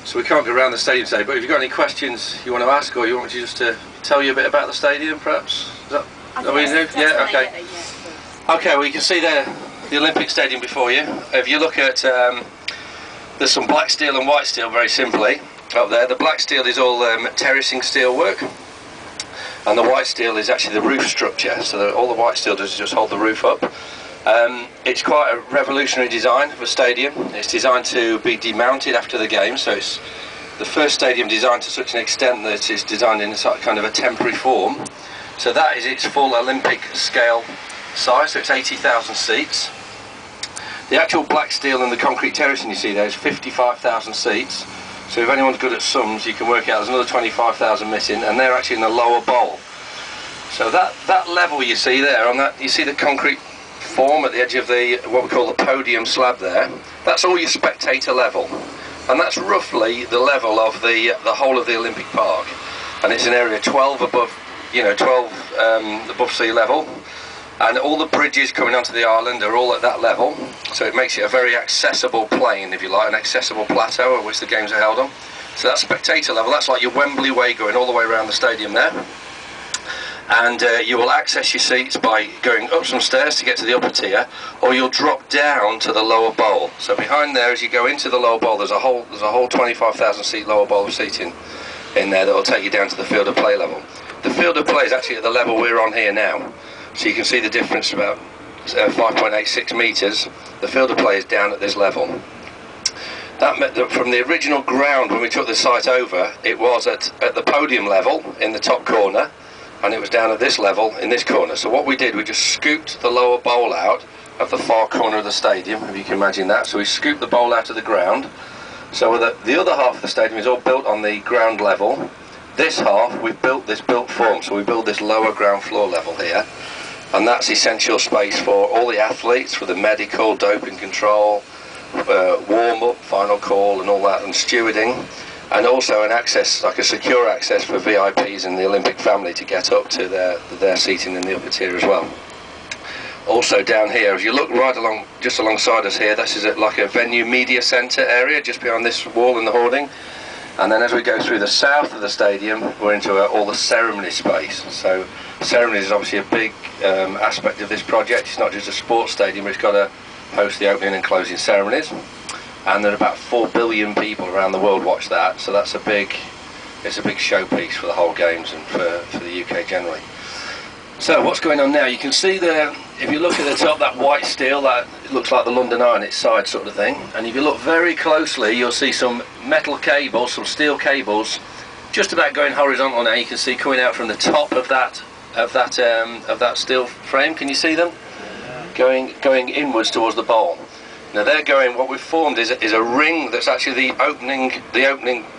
So we can't go around the stadium today, but if you've got any questions you want to ask, or you want me to just to tell you a bit about the stadium, perhaps? Is that what we do? Yeah, okay. Okay, well you can see there the Olympic Stadium before you. If you look at, there's some black steel and white steel, very simply, up there. The black steel is all terracing steel work, and the white steel is actually the roof structure, so all the white steel does is just hold the roof up. It's quite a revolutionary design of a stadium. It's designed to be demounted after the game, so it's the first stadium designed to such an extent that it's designed in a kind of a temporary form. So that is its full Olympic scale size, so it's 80,000 seats. The actual black steel and the concrete terracing you see there is 55,000 seats. So if anyone's good at sums, you can work out there's another 25,000 missing, and they're actually in the lower bowl. So that level you see there, on that, you see the concrete form at the edge of the what we call the podium slab there. That's all your spectator level, and that's roughly the level of the whole of the Olympic Park, and it's an area 12 above, 12 above sea level, and all the bridges coming onto the island are all at that level, so it makes it a very accessible plain, if you like, an accessible plateau at which the games are held on. So that spectator level, that's like your Wembley Way going all the way around the stadium there. And you will access your seats by going up some stairs to get to the upper tier, or you'll drop down to the lower bowl. So behind there, as you go into the lower bowl, there's a whole 25,000 seat lower bowl of seating in there that will take you down to the field of play level. The field of play is actually at the level we're on here now, so you can see the difference, about 5.86 metres. The field of play is down at this level. That meant that from the original ground when we took the site over, it was at the podium level in the top corner, and it was down at this level in this corner. So what we did, we just scooped the lower bowl out of the far corner of the stadium, if you can imagine that. So we scooped the bowl out of the ground. So the other half of the stadium is all built on the ground level. This half, we've built this built form, so we build this lower ground floor level here, and that's essential space for all the athletes, for the medical, doping control, warm-up, final call and all that, and stewarding. And also an access, like a secure access for VIPs and the Olympic family to get up to their seating in the upper tier as well. Also down here, if you look right along, just alongside us here, this is like a venue media centre area just behind this wall in the hoarding. And then as we go through the south of the stadium, we're into all the ceremony space. So ceremonies is obviously a big aspect of this project. It's not just a sports stadium, it's got to host the opening and closing ceremonies. And there are about 4 billion people around the world watch that, so it's a big showpiece for the whole games and for the UK generally. So what's going on now? You can see there, if you look at the top, that white steel, that it looks like the London Eye on its side sort of thing. And if you look very closely, you'll see some metal cables, some steel cables, just about going horizontal now. You can see coming out from the top of that steel frame. Can you see them? Going inwards towards the bowl. Now they're going. What we've formed is a ring that's actually the opening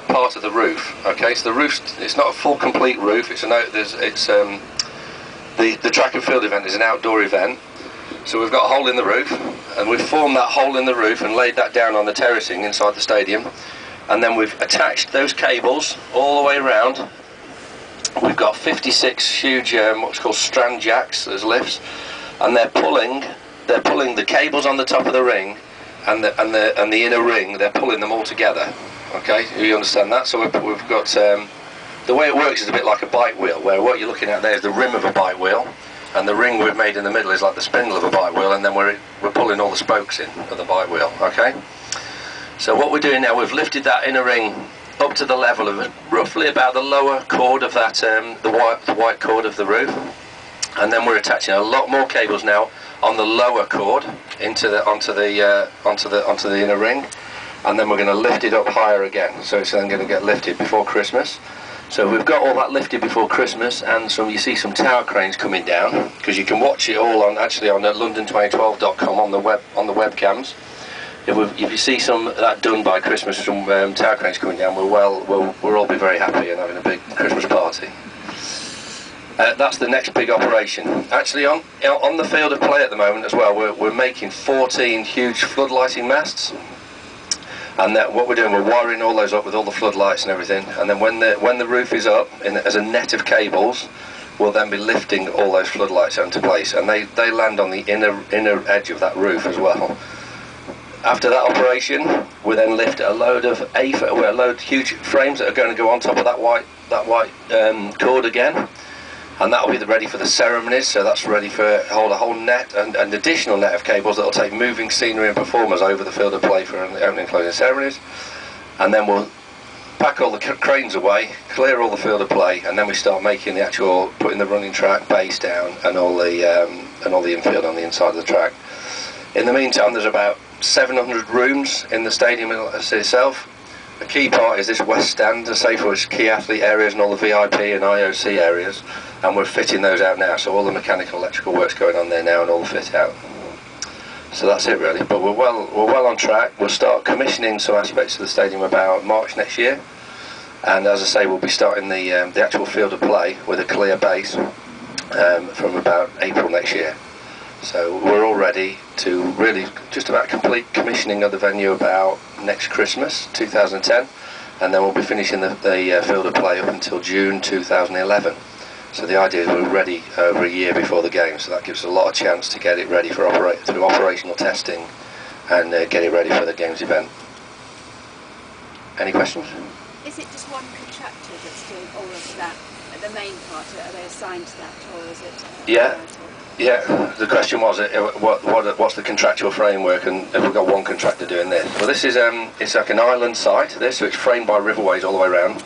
part of the roof. Okay, so the roof, it's not a full complete roof. The track and field event is an outdoor event. So we've got a hole in the roof, and we've formed that hole in the roof and laid that down on the terracing inside the stadium. And then we've attached those cables all the way around. We've got 56 huge what's called strand jacks as lifts, and they're pulling the cables on the top of the ring and the inner ring. They're pulling them all together. Okay, you understand that? So we've got the way it works is a bit like a bike wheel, where what you're looking at there is the rim of a bike wheel, and the ring we've made in the middle is like the spindle of a bike wheel, and then we're pulling all the spokes in of the bike wheel. Okay. So what we're doing now, we've lifted that inner ring up to the level of roughly about the lower chord of that the white chord of the roof, and then we're attaching a lot more cables now on the lower chord onto the inner ring, and then we're going to lift it up higher again. So it's then going to get lifted before Christmas. So we've got all that lifted before Christmas, and you see some tower cranes coming down, because you can watch it all on London2012.com on the webcams. If you see some of that done by Christmas, some tower cranes coming down, we'll all be very happy and having a big Christmas party. That's the next big operation. Actually, on the field of play at the moment as well, we're making 14 huge floodlighting masts, and what we're doing, we're wiring all those up with all the floodlights and everything. And then when the roof is up, as a net of cables, we'll then be lifting all those floodlights into place, and they land on the inner edge of that roof as well. After that operation, we then lift a load of huge frames that are going to go on top of that white cord again, and that will be ready for the ceremonies. So that's ready for hold a whole net and an additional net of cables that will take moving scenery and performers over the field of play for the opening and closing ceremonies. And then we'll pack all the cranes away, clear all the field of play, and then we start making the actual, putting the running track base down and all the infield on the inside of the track. In the meantime, there's about 700 rooms in the stadium itself. The key part is this west stand, to say, for key athlete areas and all the VIP and IOC areas, and we're fitting those out now. So all the mechanical, electrical work's going on there now, and all the fit out. So that's it really. But we're well on track. We'll start commissioning some aspects of the stadium about March next year, and as I say, we'll be starting the actual field of play with a clear base from about April next year. So we're all ready to really just about complete commissioning of the venue about next Christmas 2010, and then we'll be finishing the field of play up until June 2011. So the idea is we're ready over a year before the game, so that gives us a lot of chance to get it ready for through operational testing and get it ready for the games event. Any questions? Is it just one contractor that's doing all of that, the main part? Are they assigned to that, or is it? Yeah. The question was, what's the contractual framework, and have we got one contractor doing this? Well, this is it's like an island site. So it's framed by riverways all the way around.